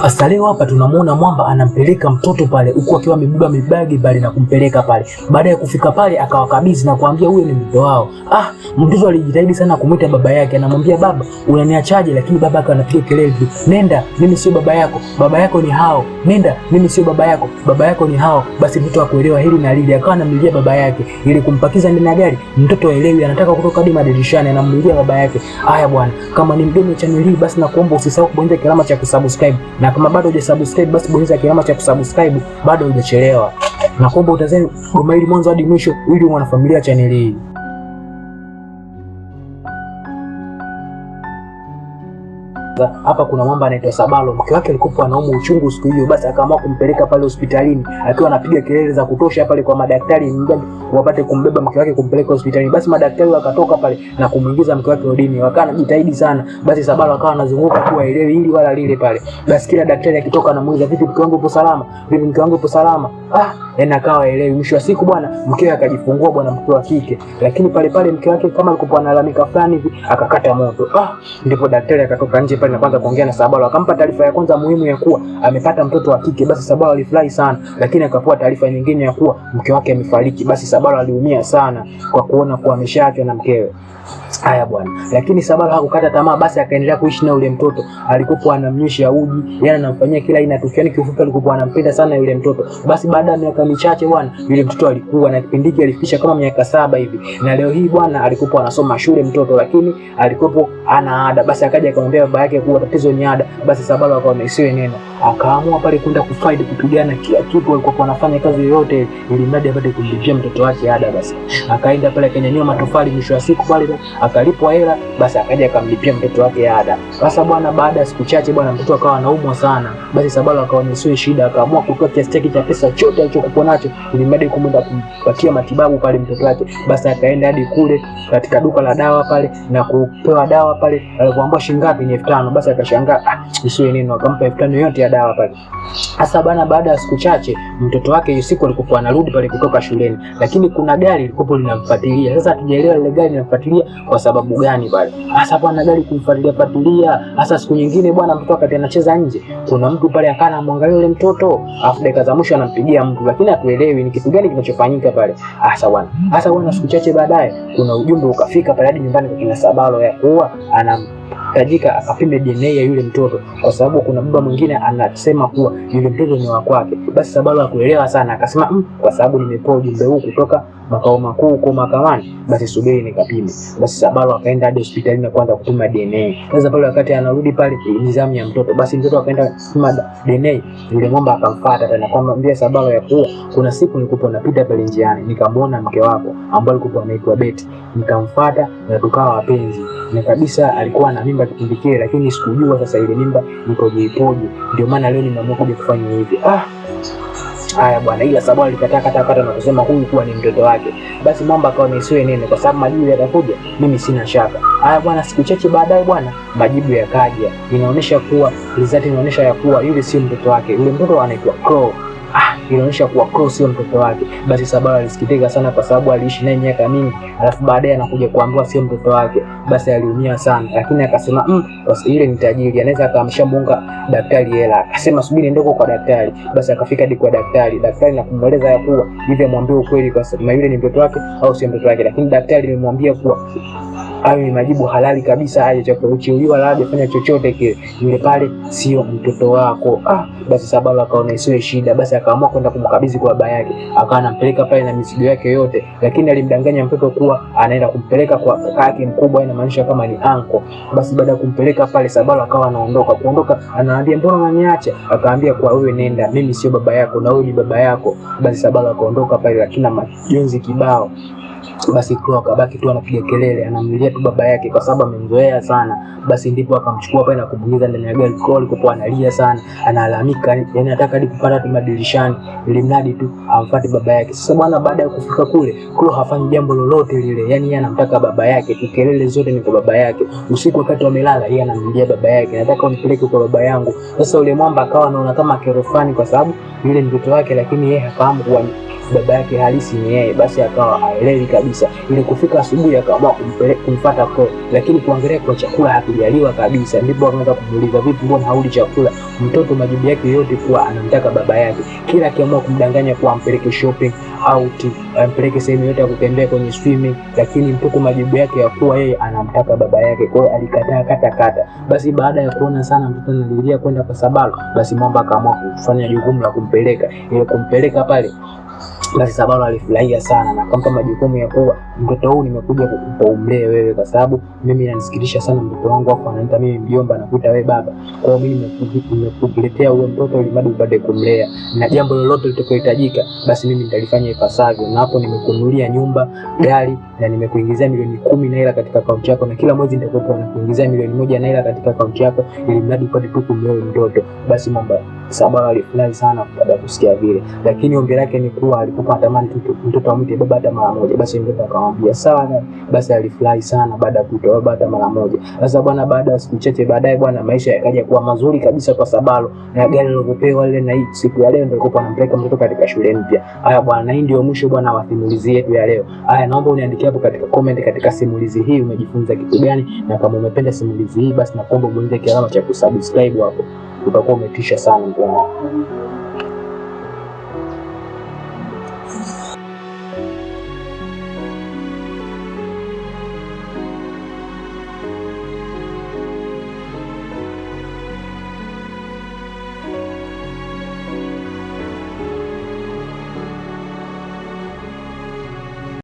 Sasa leo hapa tunamuona mwamba anampeleka mtoto pale huku akiwa amebeba mibagi pale na kumpeleka pale. Baada ya kufika pale akawakabidhi na kuambia huyo ni mtoto wao. Mtoto alijitahidi sana kumuita baba yake, anamwambia baba, unaniachaje? Lakini baba yake anapiga kelele, nenda, mimi sio baba yako, baba yako ni hao. Nenda, mimi sio baba yako, baba yako ni hao. Basi mtoto akuelewa hili na lile, akawa anamlilia baba yake ili kumpakiza ndani ya gari. Mtoto aelewi, anataka kutoka hadi madirishani, anamlilia baba yake. Haya bwana, kama ni mgeni wa channel hii basi nakuomba usisahau kubonyeza alama ya kusubscribe. Na kama bado hujasubscribe basi bonyeza alama ya kusubscribe, bado hujachelewa. Nakuomba utazame goma hili mwanzo hadi mwisho ili uwe mwanafamilia channel hii. Hapa kuna mwamba anaitwa Sabalo, mke wake alikuwa anaumwa uchungu siku hiyo, basi akaamua kumpeleka pale hospitalini akiwa anapiga kelele za kutosha pale kwa madaktari wapate kumbeba mke wake kumpeleka hospitalini. Basi madaktari wakatoka pale na kumuingiza mke wake odini, wakawa anajitahidi sana. Basi Sabalo akawa anazunguka kwa elewi hili wala lile pale. Basi kila daktari akitoka anamuuliza, vipi mke wangu upo salama? Vipi mke wangu upo salama? Akawa elewi. Mwisho wa siku bwana, mkewe akajifungua bwana, mke wa kike. Lakini pale pale mke wake kama alikuwa analalamika fulani hivi akakata moto. Ndipo daktari akatoka nje pale na kwanza kuongea na Sabalo, akampa taarifa ya kwanza muhimu ya kuwa amepata mtoto wa kike. Basi Sabalo alifurahi sana, lakini akapewa taarifa nyingine ya kuwa mke wake amefariki. Basi Sabalo aliumia sana kwa kuona kuwa ameshaachwa na mkewe. Haya bwana, lakini Sabalo hakukata tamaa, basi akaendelea kuishi na yule mtoto. Alikuwa anamnyesha uji, yeye anamfanyia kila aina tu, yani kiufupi alikuwa anampenda sana yule mtoto. Basi baada ya miaka michache bwana, yule mtoto alikuwa na kipindi hiki alifikisha kama miaka 7 hivi. Na leo hii bwana alikuwa anasoma shule mtoto, lakini alikuwa ana ada. Basi akaja akamwambia baba yake kuwa tatizo ni ada. Basi Sabalo akaona isiwe neno, akaamua pale kwenda kufaidi kupigana kila kitu alikuwa anafanya kazi yoyote ili mradi apate kumlipia mtoto wake ada. Basi akaenda pale akanyanyua matofali, mwisho wa siku pale akalipwa hela. Basi akaja akamlipia mtoto wake ada. Sasa bwana, baada ya siku chache bwana, mtoto akawa anaumwa sana. Basi Sabalo akaona isiwe shida, akaamua kutoa kiasi chake cha pesa chote alichokuwa nacho ili mradi kumwenda kumpatia matibabu pale mtoto wake. Basi akaenda hadi kule katika duka la dawa pale na kupewa dawa pale. Alipoambiwa shilingi ngapi? Ni 5000. Basi akashangaa, isiwe neno, akampa 5000 yote ya dawa pale. Sasa bwana, baada ya siku chache mtoto wake yusiku alikuwa anarudi pale kutoka shuleni, lakini kuna gari lilikuwa linamfuatilia. Sasa hatujaelewa ile gari linamfuatilia kwa sababu gani pale. Sasa bwana, gari kumfuatilia. Sasa siku nyingine bwana, mtoto wakati anacheza nje, kuna mtu pale akana muangalia yule mtoto, afu dakika za mwisho anampigia mtu, lakini hatuelewi ni kitu gani kinachofanyika pale. Sasa bwana, siku chache baadaye kuna ujumbe ukafika pale hadi nyumbani kwa kina Sabalo ya kuwa tajika akapime DNA ya yule mtoto, kwa sababu kuna baba mwingine anasema kuwa yule mtoto ni wa kwake. Basi Sabalo hakuelewa sana, akasema kwa sababu nimepewa ujumbe huu kutoka makao makuu kwa mahakamani, basi subiri nikapime. Basi Sabalo akaenda hadi hospitalini na kuanza kupima DNA. Sasa pale wakati anarudi pale ni zamu ya mtoto, basi mtoto akaenda kupima DNA. Yule ng'ombe akamfuata tena akamwambia Sabalo ya kuwa kuna siku nilikuwa napita pale njiani nikamuona mke wako ambaye alikuwa anaitwa Betty, nikamfuata na tukawa wapenzi. Na kabisa alikuwa na mimba kipindi kile, lakini sikujua sasa ile mimba ipoje. Ndio maana leo nimeamua kuja kufanya hivi. Haya bwana, ila Sabalo alikataa kata na kusema huyu kuwa ni mtoto wake. Basi mambo akawa isiwe neno, kwa sababu majibu yatakuja, mimi sina shaka. Haya bwana, siku chache baadaye bwana, majibu yakaja. Inaonyesha kuwa result inaonyesha ya kuwa yule sio mtoto wake. Yule mtoto anaitwa Crow. Inaonyesha kuwa Crow sio mtoto wake. Basi Sabalo alisikitika sana kwa sababu aliishi naye miaka mingi, alafu baadaye anakuja kuambiwa sio mtoto wake. Basi aliumia sana, lakini akasema ile ni tajiri, anaweza akamshamunga daktari hela. Akasema subiri ndoko kwa daktari. Basi akafika hadi kwa daktari na kumweleza ya kuwa hivi amwambie ukweli kwa sababu yule ni mtoto wake au sio mtoto wake. Lakini daktari alimwambia kuwa hayo ni majibu halali kabisa, hajachafuliwa wala hajafanya chochote kile, yule pale sio mtoto wako. Basi Sabalo akaona isiwe shida, basi akaamua kwenda kumkabidhi kwa baba yake. Akawa anampeleka pale na mizigo yake yote, lakini alimdanganya mtoto kuwa anaenda kumpeleka kwa kaka yake mkubwa, inamaanisha kama ni uncle. Basi baada ya kumpeleka pale, Sabalo akawa kuondoka anaambia mbona unaniacha? Akaambia kwa wewe nenda, mimi sio baba yako na wewe ni baba yako. Basi Sabalo akaondoka pale, lakini na majonzi kibao. Basi Crow akabaki tu anapiga kelele, anamlilia tu baba yake kwa sababu amemzoea sana. Basi ndipo akamchukua pale na kumuingiza ndani ya gari. Crow alikuwa analia sana, analalamika, yani anataka hadi kupanda tu madirishani ili mradi tu amfuate baba yake. Sasa bwana, baada ya kufika kule, Crow hafanyi jambo lolote lile, yani yeye anamtaka baba yake tu, kelele zote ni kwa baba yake. Usiku wakati wamelala, yeye anamlilia baba yake, nataka unipeleke kwa baba yangu. Sasa yule mwamba akawa anaona kama kerofani kwa sababu yule mtoto wake, lakini yeye hafahamu kuwa baba yake halisi ni yeye. Basi akawa haelewi kabisa. Ili kufika asubuhi akaamua kumfuata kwa, lakini kuangalia kwa chakula hakijaliwa kabisa. Ndipo akaanza kumuuliza, vipi, mbona hauli chakula? Mtoto majibu yake yote kuwa anamtaka baba yake. Kila akiamua kumdanganya kuwa ampeleke shopping out, ampeleke sehemu yote ya kutembea kwenye swimming, lakini mtoto majibu yake ya kuwa yeye anamtaka baba yake. Kwa hiyo alikataa kata. Basi baada ya kuona sana mtoto analilia kwenda kwa Sabalo, basi Mwamba akaamua kufanya jukumu la kumpeleka. Ile kumpeleka pale, basi Sabalo alifurahia sana na akampa majukumu ya kuwa, mtoto huu nimekuja kukupa umlee wewe, kwa sababu mimi inanisikitisha sana mtoto wangu hapo anaita mimi mjomba, nakuta wewe baba. Kwa hiyo mimi nimekuletea huyo mtoto ili bado upate kumlea, na jambo lolote litakayohitajika basi mimi nitalifanya ipasavyo. Na hapo nimekununulia nyumba, gari, na nimekuingizia milioni 10 naira katika akaunti yako, na kila mwezi nitakuwa nakuingizia milioni 1 naira katika akaunti yako, ili mradi upate tu kumlea mtoto. Basi Mwamba Sabalo alifurahi sana baada ya kusikia vile, lakini ombi lake ni kuwa alikuwa anatamani mtoto amwite baba hata mara moja. Basi mtoto akamwambia sawa. Basi alifurahi sana baada ya kuitwa baba hata mara moja. Sasa bwana, baada ya siku chache baadaye bwana, maisha yakaja kuwa mazuri kabisa kwa Sabalo, na gari lilopewa ile, na hii siku ya leo ndio alikuwa anampeleka mtoto katika shule mpya. Haya bwana, na hii ndio mwisho bwana wa simulizi yetu ya leo. Haya, naomba uniandikie hapo katika comment katika simulizi hii umejifunza kitu gani, na kama umependa simulizi hii basi naomba ubonyeze kialama cha kusubscribe hapo, utakuwa umetisha sana mtu wangu.